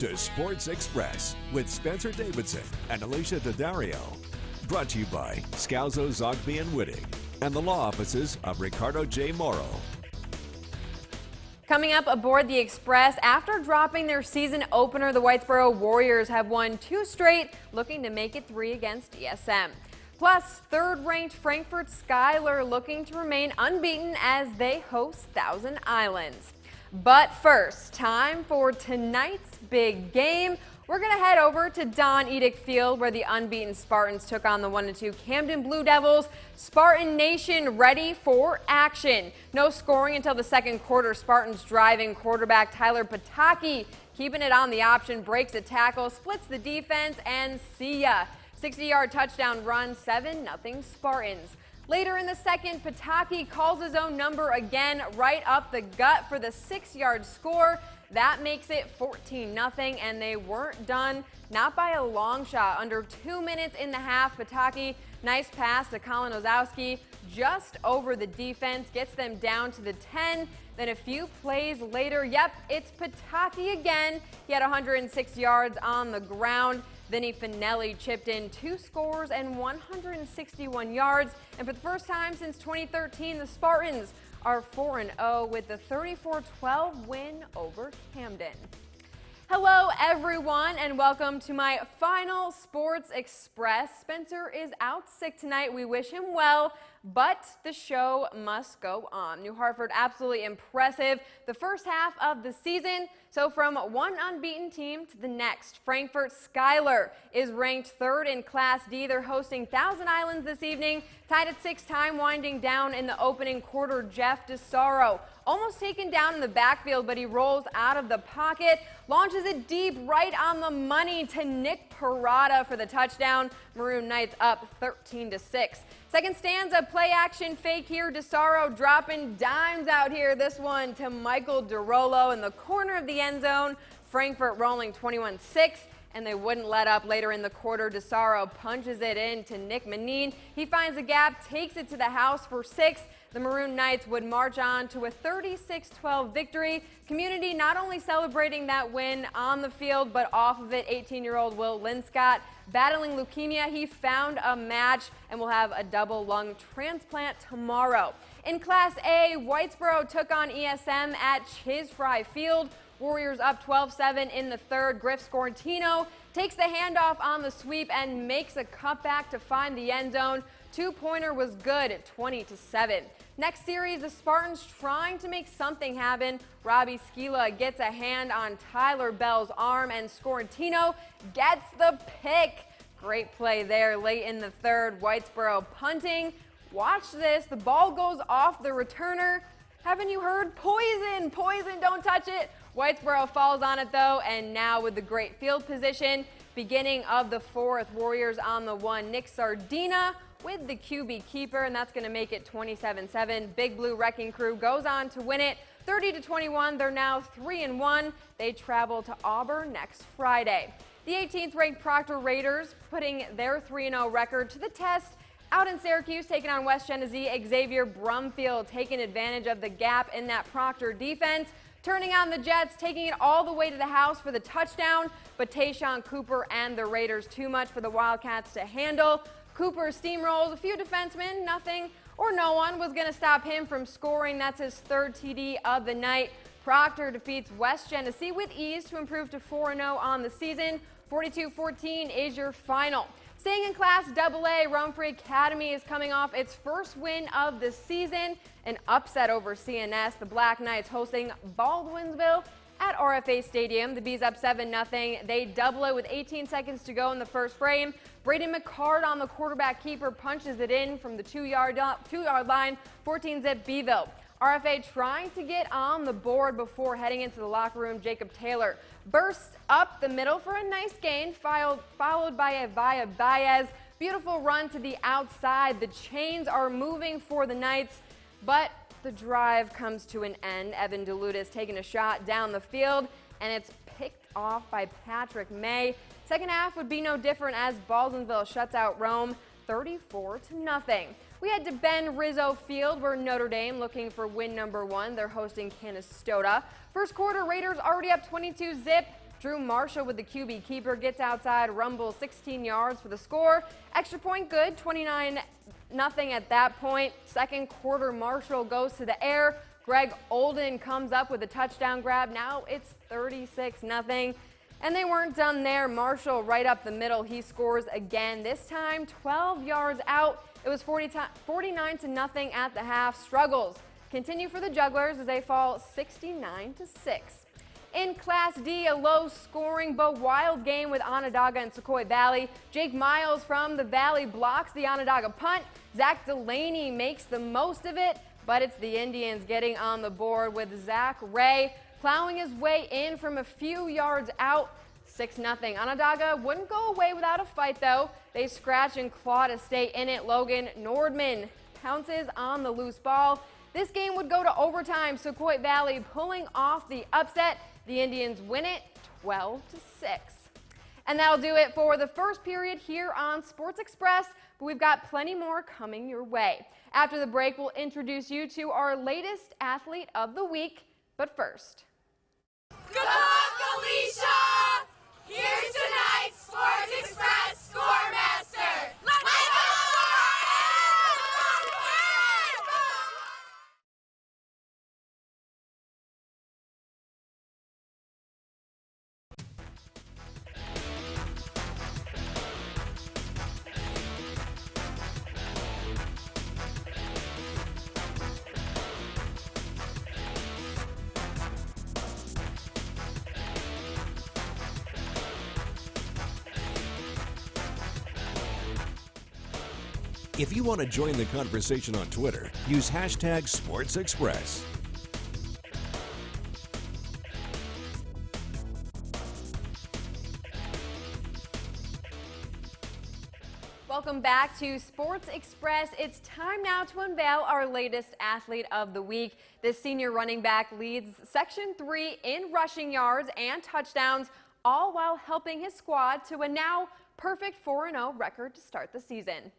to Sports Express with Spencer Davidson and Alicia Daddario. Brought to you by Scalzo, Zogby, and Wittig and the law offices of Ricardo J. Morrow. Coming up aboard the Express, after dropping their season opener, the Whitesboro Warriors have won 2 straight, looking to make it 3 against ESM. Plus, third-ranked Frankfort Schuyler looking to remain unbeaten as they host Thousand Islands. But first, time for tonight's big game. We're going to head over to Don Edick Field where the unbeaten Spartans took on the 1-2 Camden Blue Devils. Spartan Nation ready for action. No scoring until the second quarter. Spartans driving quarterback Tyler Pataki keeping it on the option, breaks a tackle, splits the defense, and see ya. 60-yard touchdown run, 7-0 Spartans. Later in the second, Pataki calls his own number again, right up the gut for the 6-yard score. That makes it 14-0, and they weren't done, not by a long shot. Under 2 minutes in the half, Pataki, nice pass to Colin Ozowski, just over the defense, gets them down to the 10. Then a few plays later, yep, it's Pataki again. He had 106 yards on the ground. Vinny Finelli chipped in 2 scores and 161 yards. And for the first time since 2013, the Spartans are 4-0 with the 34-12 win over Camden. Hello, everyone, and welcome to my final Sports Express. Spencer is out sick tonight. We wish him well, but the show must go on. New Hartford absolutely impressive the first half of the season. So from one unbeaten team to the next, Frankfort Schuyler is ranked 3rd in Class D. They're hosting Thousand Islands this evening. Tied at 6 time, winding down in the opening quarter, Jeff DeSaro. Almost taken down in the backfield, but he rolls out of the pocket, launches it deep right on the money to Nick Parada for the touchdown. Maroon Knights up 13-6. Second stanza, play action fake here. DeSaro dropping dimes out here. This one to Michael DeRolo in the corner of the end zone. Frankfort rolling 21-6. And they wouldn't let up later in the quarter. DeSaro punches it in to Nick Manine. He finds a gap, takes it to the house for 6. The Maroon Knights would march on to a 36-12 victory. Community not only celebrating that win on the field, but off of it, 18-year-old Will Linscott battling leukemia. He found a match and will have a double lung transplant tomorrow. In Class A, Whitesboro took on ESM at Chisfry Field. Warriors up 12-7 in the third. Griff Scortino takes the handoff on the sweep and makes a cutback to find the end zone. 2-pointer was good at 20-7. Next series, the Spartans trying to make something happen. Robbie Skila gets a hand on Tyler Bell's arm and Scortino gets the pick. Great play there late in the third. Whitesboro punting. Watch this. The ball goes off the returner. Haven't you heard? Poison, poison, don't touch it. Whitesboro falls on it though, and now with the great field position, beginning of the fourth, Warriors on the 1. Nick Sardina with the QB keeper, and that's going to make it 27-7. Big Blue Wrecking Crew goes on to win it 30-21. They're now 3-1. They travel to Auburn next Friday. The 18th ranked Proctor Raiders putting their 3-0 record to the test out in Syracuse, taking on West Genesee. Xavier Brumfield taking advantage of the gap in that Proctor defense. Turning on the Jets, taking it all the way to the house for the touchdown, but Tayshawn Cooper and the Raiders too much for the Wildcats to handle. Cooper steamrolls a few defensemen, nothing or no one was going to stop him from scoring. That's his 3rd TD of the night. Proctor defeats West Genesee with ease to improve to 4-0 on the season. 42-14 is your final. Staying in Class AA, Rome Free Academy is coming off its first win of the season, an upset over CNS. The Black Knights hosting Baldwinsville at RFA Stadium. The Bees up 7-0. They double it with 18 seconds to go in the first frame. Braden McCard on the quarterback keeper punches it in from the 2-yard line. 14-zip Beeville. RFA trying to get on the board before heading into the locker room. Jacob Taylor bursts up the middle for a nice gain, followed by Avaya Baez. Beautiful run to the outside. The chains are moving for the Knights, but the drive comes to an end. Evan DeLutis taking a shot down the field, and it's picked off by Patrick May. Second half would be no different as Baldwinsville shuts out Rome 34-0. We head to Ben Rizzo Field where Notre Dame looking for win number 1. They're hosting Canastota. First quarter, Raiders already up 22-zip. Drew Marshall with the QB keeper gets outside, rumbles 16 yards for the score. Extra point good, 29-0 at that point. Second quarter, Marshall goes to the air. Greg Olden comes up with a touchdown grab. Now it's 36-0. And they weren't done there. Marshall right up the middle. He scores again, this time 12 yards out. It was 49-0 at the half. Struggles continue for the Jugglers as they fall 69-6. In Class D, a low-scoring but wild game with Onondaga and Sequoia Valley. Jake Miles from the Valley blocks the Onondaga punt. Zach Delaney makes the most of it, but it's the Indians getting on the board with Zach Ray plowing his way in from a few yards out. 6-0. Onondaga wouldn't go away without a fight, though. They scratch and claw to stay in it. Logan Nordman pounces on the loose ball. This game would go to overtime. Sequoia Valley pulling off the upset. The Indians win it 12-6. And that'll do it for the first period here on Sports Express, but we've got plenty more coming your way. After the break, we'll introduce you to our latest athlete of the week. But first. Good luck, Alicia! Here's tonight's Sports Express Scoremaster. Let's go! If you want to join the conversation on Twitter, use hashtag SportsExpress. Welcome back to Sports Express. It's time now to unveil our latest athlete of the week. This senior running back leads Section 3 in rushing yards and touchdowns, all while helping his squad to a now perfect 4-0 record to start the season.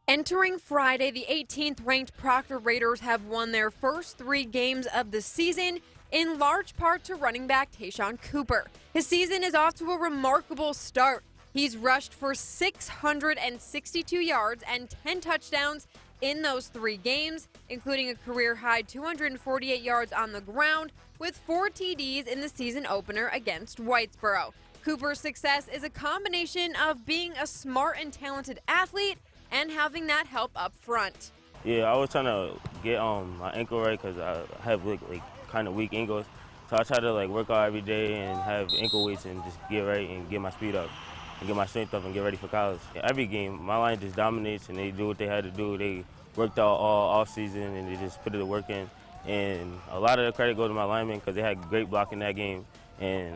Entering Friday, the 18th ranked Proctor Raiders have won their first 3 games of the season, in large part to running back Tayshawn Cooper. His season is off to a remarkable start. He's rushed for 662 yards and 10 touchdowns in those 3 games, including a career-high 248 yards on the ground with 4 TDs in the season opener against Whitesboro. Cooper's success is a combination of being a smart and talented athlete and having that help up front. Yeah, I was trying to get my ankle right because I have like kind of weak ankles. So I try to work out every day and have ankle weights and just get right and get my speed up and get my strength up and get ready for college. Every game, my line just dominates and they do what they had to do. They worked out all off season and they just put the work in. And a lot of the credit goes to my linemen because they had great blocking that game. And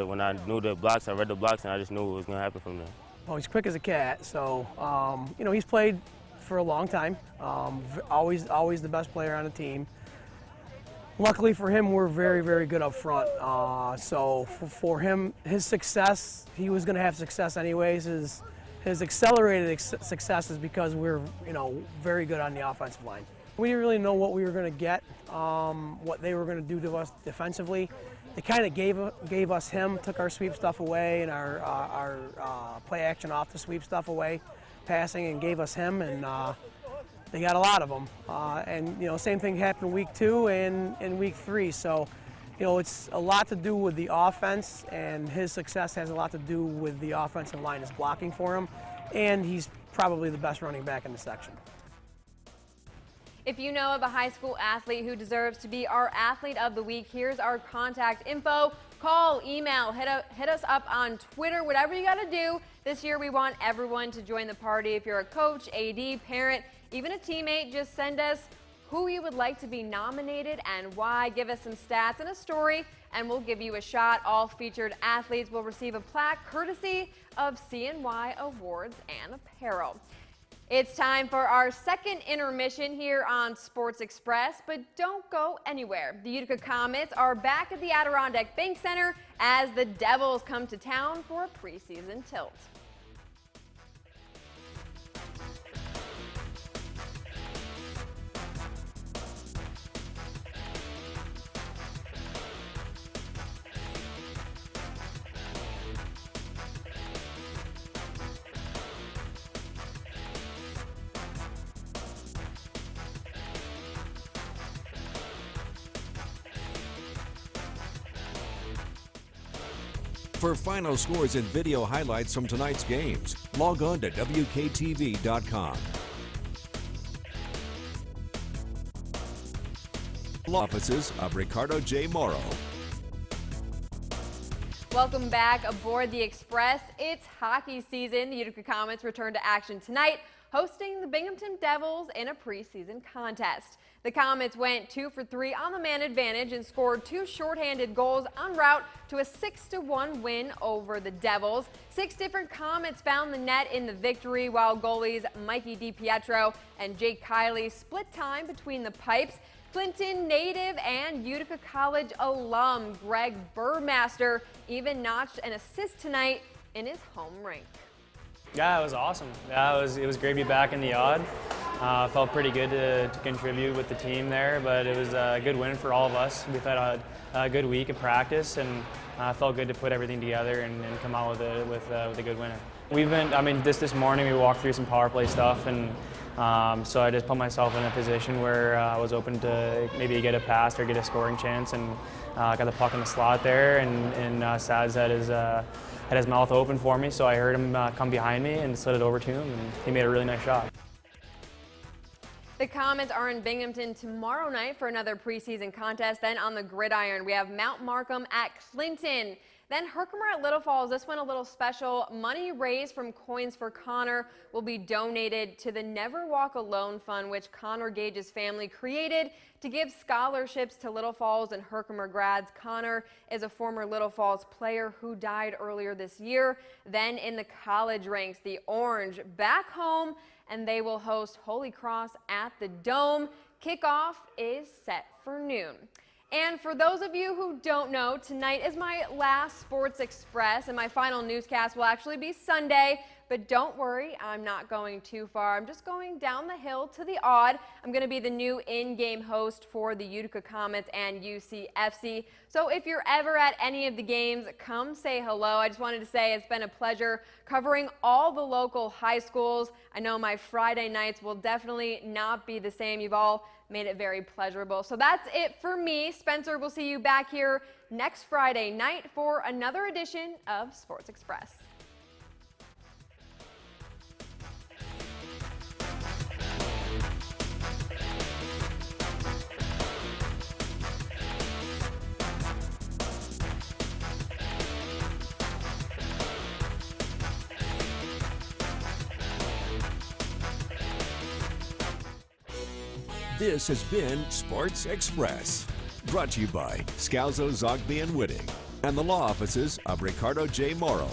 when I knew the blocks, I read the blocks and I just knew what was going to happen from there. Well, he's quick as a cat, so he's played for a long time. Always the best player on the team. Luckily for him, we're very, very good up front. So for him, his success, he was going to have success anyways. His accelerated success is because we're very good on the offensive line. We didn't really know what we were going to get, what they were going to do to us defensively. They kind of gave us him, took our sweep stuff away and our play action off the sweep stuff away, passing, and gave us him, and they got a lot of them. And same thing happened week 2 and in week 3. So, it's a lot to do with the offense, and his success has a lot to do with the offensive line is blocking for him, and he's probably the best running back in the section. If you know of a high school athlete who deserves to be our athlete of the week, here's our contact info. Call, email, hit us up on Twitter, whatever you got to do. This year we want everyone to join the party. If you're a coach, AD, parent, even a teammate, just send us who you would like to be nominated and why. Give us some stats and a story, and we'll give you a shot. All featured athletes will receive a plaque courtesy of CNY Awards and Apparel. It's time for our second intermission here on Sports Express, but don't go anywhere. The Utica Comets are back at the Adirondack Bank Center as the Devils come to town for a preseason tilt. For final scores and video highlights from tonight's games, log on to WKTV.com. Offices of Ricardo J. Morrow. Welcome back aboard the Express. It's hockey season. The Utica Comets return to action tonight, hosting the Binghamton Devils in a preseason contest. The Comets went 2 for 3 on the man advantage and scored 2 shorthanded goals en route to a 6-1 win over the Devils. 6 different Comets found the net in the victory, while goalies Mikey DiPietro and Jake Kiley split time between the pipes. Clinton native and Utica College alum Greg Burmaster even notched an assist tonight in his home rink. Yeah, it was awesome. Yeah, it was great to be back in the odd. Felt pretty good to contribute with the team there, but it was a good win for all of us. We've had a good week of practice, and felt good to put everything together and come out with a good winner. We've been, this morning we walked through some power play stuff, and so I just put myself in a position where I was open to maybe get a pass or get a scoring chance, and got the puck in the slot there, and Sads had his mouth open for me, so I heard him come behind me and slid it over to him, and he made a really nice shot. The Comets are in Binghamton tomorrow night for another preseason contest. Then on the gridiron, we have Mount Markham at Clinton. Then Herkimer at Little Falls. This one a little special. Money raised from Coins for Connor will be donated to the Never Walk Alone Fund, which Connor Gage's family created to give scholarships to Little Falls and Herkimer grads. Connor is a former Little Falls player who died earlier this year. Then in the college ranks, the Orange back home, and they will host Holy Cross at the Dome. Kickoff is set for noon. And for those of you who don't know, tonight is my last Sports Express, and my final newscast will actually be Sunday. But don't worry, I'm not going too far. I'm just going down the hill to the odd. I'm going to be the new in-game host for the Utica Comets and UCFC. So if you're ever at any of the games, come say hello. I just wanted to say it's been a pleasure covering all the local high schools. I know my Friday nights will definitely not be the same. You've all made it very pleasurable. So that's it for me. Spencer, we'll see you back here next Friday night for another edition of Sports Express. This has been Sports Express, brought to you by Scalzo, Zogby & Whitting and the law offices of Ricardo J. Morrow.